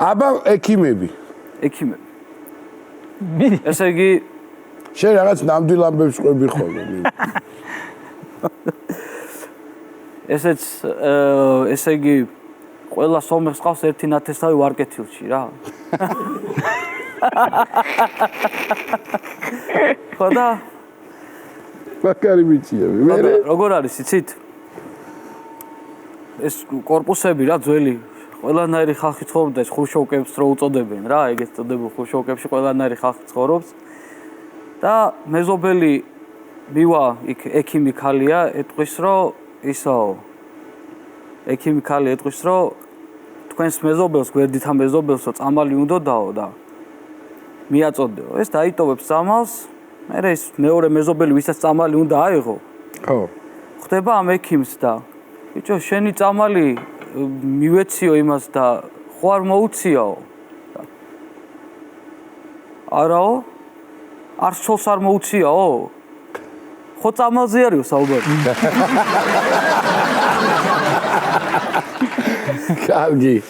აბა ექიმები. ესე იგი შენ რაღაც ნამდვილ ამბებს ყვები ხოლმე. ესე იგი ყველა სომეხს ყავს ერთი ნათესავი ვარკეთილში რა. ხოდა მაგარი მიჩიები. მე როგორ არის იცით? ეს корпуსები რა ძველი ყველანაირი ხალხი ცხოვრობდა ეს ხუშოვკებს რო უწოდებენ რა, ეგეთ წოდებულ ხუშოვკებში ყველანაირი ხალხი ცხოვრობს. და მეზობელი მივა იქ ექიმი ქალია, ეტყვის რომ ისაო. ექიმი ქალი ეტყვის რომ თქვენს მეზობელს, გვერდითა მეზობელსო წამალი უნდაო და მიაწოდეო. ეს დაიტოვებს წამალს, მერე ის მეორე მეზობელი ვისაც წამალი უნდა აიღო. ხო. ხდება ამ ექიმს და ბიჭო, შენი წამალი მივეციო იმას და ხო არ მოუციაო. არაო? არცოლს არ მოუციაო? ხო წამალზე არისო საუბარი. კარგი.